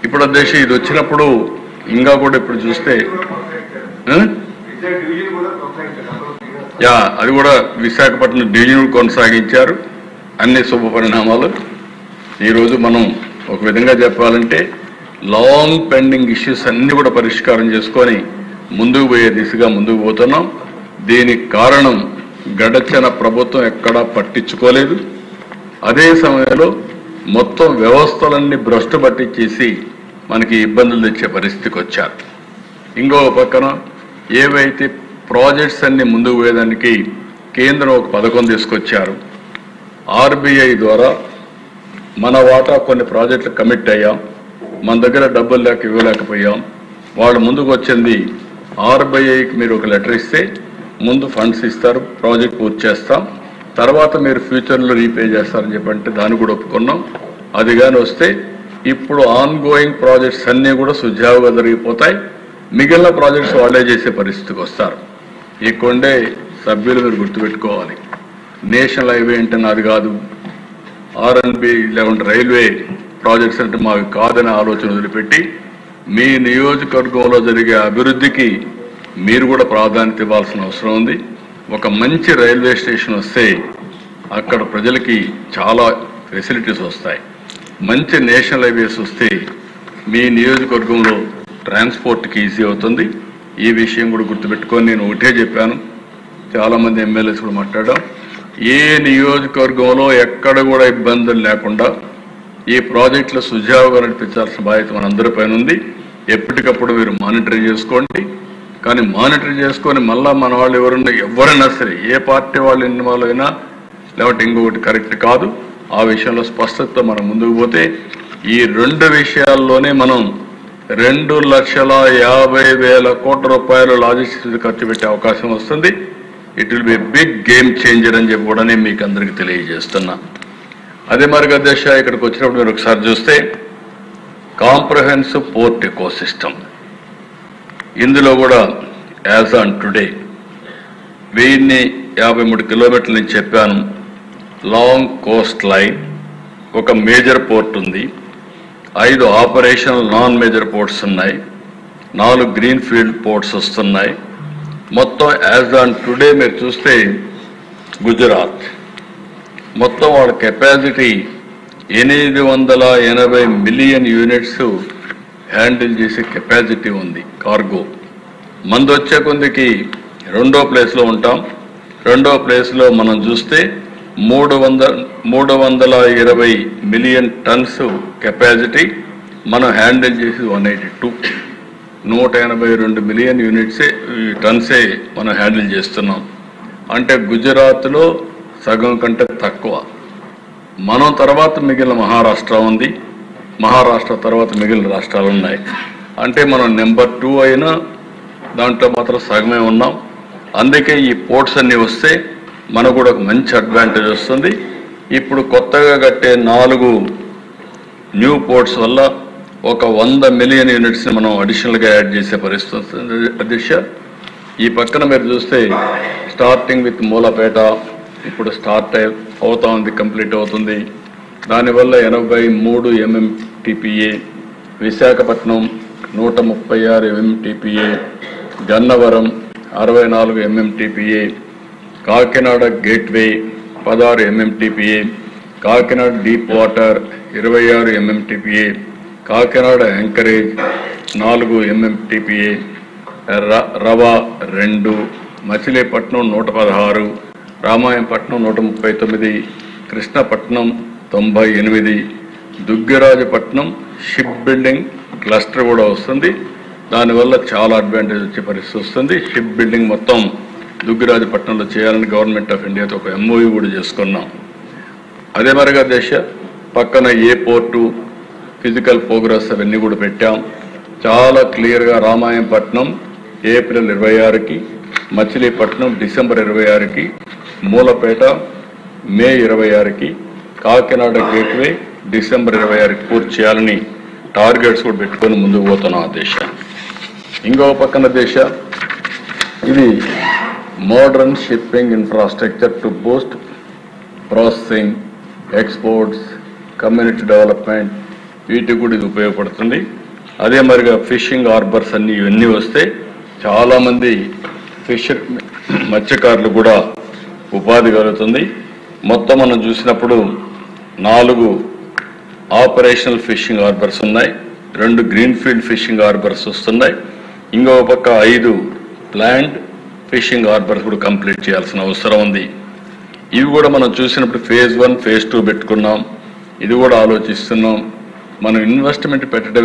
ఇప్పుడు అధ్యక్ష ఇది వచ్చినప్పుడు ఇంకా కూడా ఇప్పుడు చూస్తే అది కూడా విశాఖపట్నం డివిజన్ కొనసాగించారు. అన్ని శుభ పరిణామాలు. ఈరోజు మనం ఒక విధంగా చెప్పాలంటే లాంగ్ పెండింగ్ ఇష్యూస్ అన్ని కూడా పరిష్కారం చేసుకొని ముందుకు పోయే దిశగా ముందుకు పోతున్నాం. దీనికి కారణం గడచిన ప్రభుత్వం ఎక్కడా పట్టించుకోలేదు. అదే సమయంలో మొత్తం వ్యవస్థలన్నీ భ్రష్టు పట్టించేసి మనకి ఇబ్బందులు తెచ్చే పరిస్థితికి వచ్చారు. ఇంకో పక్కన ఏవైతే ప్రాజెక్ట్స్ అన్ని ముందుకు పోయేదానికి కేంద్రం ఒక పథకం తీసుకొచ్చారు. ఆర్బీఐ ద్వారా మన వాటా కొన్ని ప్రాజెక్టులు కమిట్ అయ్యాం. మన దగ్గర డబ్బులు లేక ఇవ్వలేకపోయాం. వాళ్ళు ముందుకు వచ్చింది ఆర్బీఐకి మీరు ఒక లెటర్ ఇస్తే ముందు ఫండ్స్ ఇస్తారు, ప్రాజెక్ట్ పూర్తి చేస్తాం, తర్వాత మీరు ఫ్యూచర్లో రీపే చేస్తారని చెప్పంటే దాన్ని కూడా ఒప్పుకున్నాం. అది కానీ వస్తే ఇప్పుడు ఆన్ గోయింగ్ ప్రాజెక్ట్స్ అన్నీ కూడా సుజావుగా జరిగిపోతాయి. మిగిలిన ప్రాజెక్ట్స్ వాళ్ళే చేసే పరిస్థితికి వస్తారు. ఈ కొండే సభ్యులు మీరు గుర్తుపెట్టుకోవాలి. నేషనల్ హైవే అంటే నాది కాదు, ఆర్ఎన్బి లేకుంటే రైల్వే ప్రాజెక్ట్స్ అంటే మావి కాదనే ఆలోచన వదిలిపెట్టి మీ నియోజకవర్గంలో జరిగే అభివృద్ధికి మీరు కూడా ప్రాధాన్యత ఇవ్వాల్సిన అవసరం ఉంది. ఒక మంచి రైల్వే స్టేషన్ వస్తే అక్కడ ప్రజలకి చాలా ఫెసిలిటీస్ వస్తాయి. మంచి నేషనల్ హైవేస్ వస్తే మీ నియోజకవర్గంలో ట్రాన్స్పోర్ట్కి ఈజీ అవుతుంది. ఈ విషయం కూడా గుర్తుపెట్టుకొని నేను ఒకటే చెప్పాను, చాలామంది ఎమ్మెల్యేస్ కూడా మాట్లాడాం. ఏ నియోజకవర్గంలో ఎక్కడ కూడా ఇబ్బందులు లేకుండా ఈ ప్రాజెక్టులు సుజావుగా నడిపించాల్సిన బాధ్యత మనందరిపైన ఉంది. ఎప్పటికప్పుడు మీరు మానిటరింగ్ చేసుకోండి. కానీ మానిటర్ చేసుకొని మళ్ళా మన వాళ్ళు ఎవరైనా సరే ఏ పార్టీ వాళ్ళు ఇన్వాల్వ్ అయినా లేకపోతే ఇంకొకటి కరెక్ట్ కాదు. ఆ విషయంలో స్పష్టత మనం ముందుకు పోతే ఈ రెండు విషయాల్లోనే మనం 2,50,000 కోట్ల రూపాయలు లాజిస్టిక్స్ ఖర్చు పెట్టే అవకాశం వస్తుంది. It will be big game changer అని చెప్పి కూడా నేను మీకు అందరికీ తెలియజేస్తున్నా. అదే మరి అధ్యక్ష ఇక్కడికి వచ్చినప్పుడు మీరు ఒకసారి చూస్తే కాంప్రహెన్సివ్ పోర్ట్ ఎకో సిస్టమ్, ఇందులో కూడా యాజ్ ఆన్ టుడే 1053 కిలోమీటర్లు నేను చెప్పాను. లాంగ్ కోస్ట్ లైన్, ఒక మేజర్ పోర్ట్ ఉంది, 5 ఆపరేషనల్ నాన్ మేజర్ పోర్ట్స్ ఉన్నాయి, 4 గ్రీన్ ఫీల్డ్ పోర్ట్స్ వస్తున్నాయి. మొత్తం యాజ్ ఆన్ టుడే మీరు చూస్తే గుజరాత్ మొత్తం వాళ్ళ కెపాసిటీ 880 మిలియన్ యూనిట్స్ హ్యాండిల్ చేసే కెపాసిటీ ఉంది కార్గో. మంది వచ్చే కొందికి 2వ ప్లేస్లో ఉంటాం. 2వ ప్లేస్లో మనం చూస్తే 320 మిలియన్ టన్స్ కెపాసిటీ మనం హ్యాండిల్ చేసి 182 మిలియన్ యూనిట్సే టన్సే మనం హ్యాండిల్ చేస్తున్నాం. అంటే గుజరాత్లో సగం కంటే తక్కువ. మనం తర్వాత మిగిలిన మహారాష్ట్ర ఉంది, మహారాష్ట్ర తర్వాత మిగిలిన రాష్ట్రాలు ఉన్నాయి. అంటే మనం నెంబర్ 2 అయినా దాంట్లో మాత్రం సగమే ఉన్నాం. అందుకే ఈ పోర్ట్స్ అన్నీ వస్తే మనకు కూడా ఒక మంచి అడ్వాంటేజ్ వస్తుంది. ఇప్పుడు కొత్తగా కట్టే 4 న్యూ పోర్ట్స్ వల్ల ఒక 100 మిలియన్ యూనిట్స్ని మనం అడిషనల్గా యాడ్ చేసే పరిస్థితి వస్తుంది అధ్యక్ష. ఈ పక్కన మీరు చూస్తే స్టార్టింగ్ విత్ మూలపేట ఇప్పుడు స్టార్ట్ అవుతా ఉంది, కంప్లీట్ అవుతుంది. దానివల్ల 83 MMTPA, Visakhapatnam 136 MMTPA, Gannavaram 64 MMTPA, Kakinada gateway 16 MMTPA, Kakinada deep water 26 MMTPA, Kakinada anchorage 4 MMTPA, rava 2, Machilipatnam 116, Ramayapatnam 139, Krishnapatnam 98, Duggirajapatnam ship building cluster కూడా వస్తుంది. దానివల్ల చాలా అడ్వాంటేజ్ వచ్చే పరిస్థితి వస్తుంది. షిప్ బిల్డింగ్ మొత్తం దుగ్గిరాజపట్నంలో చేయాలని గవర్నమెంట్ ఆఫ్ ఇండియాతో ఒక MOU కూడా చేసుకున్నాం. అదే మరిగా దేశ పక్కన ఏ పోర్టు ఫిజికల్ ప్రోగ్రెస్ అవన్నీ కూడా పెట్టాం. చాలా క్లియర్గా రామాయంపట్నం ఏప్రిల్ 26కి, మచిలీపట్నం డిసెంబర్ 26కి, మూలపేట మే 26కి, కాకినాడ గేట్వే డిసెంబర్ 26కి పూర్తి చేయాలని టార్గెట్స్ కూడా పెట్టుకొని ముందుకు పోతున్నాం దేశ. ఇంకో పక్కన దేశ ఇది modern shipping infrastructure to Boost processing, exports, community development, వీటికి కూడా ఇది ఉపయోగపడుతుంది. అదే మరిగా ఫిషింగ్ హార్బర్స్ అన్ని ఇవన్నీ వస్తే చాలామంది మత్స్యకారులు కూడా ఉపాధి కలుగుతుంది. మొత్తం మనం చూసినప్పుడు 4 ఆపరేషనల్ ఫిషింగ్ హార్బర్స్ ఉన్నాయి, 2 గ్రీన్ ఫీల్డ్ ఫిషింగ్ హార్బర్స్ వస్తున్నాయి, ఇంకొక పక్క 5 ప్లాంట్ ఫిషింగ్ హార్బర్స్ కూడా కంప్లీట్ చేయాల్సిన అవసరం ఉంది. ఇవి కూడా మనం చూసినప్పుడు phase 1, phase 2 పెట్టుకున్నాం. ఇది కూడా ఆలోచిస్తున్నాం. మనం ఇన్వెస్ట్మెంట్ పెట్టడమే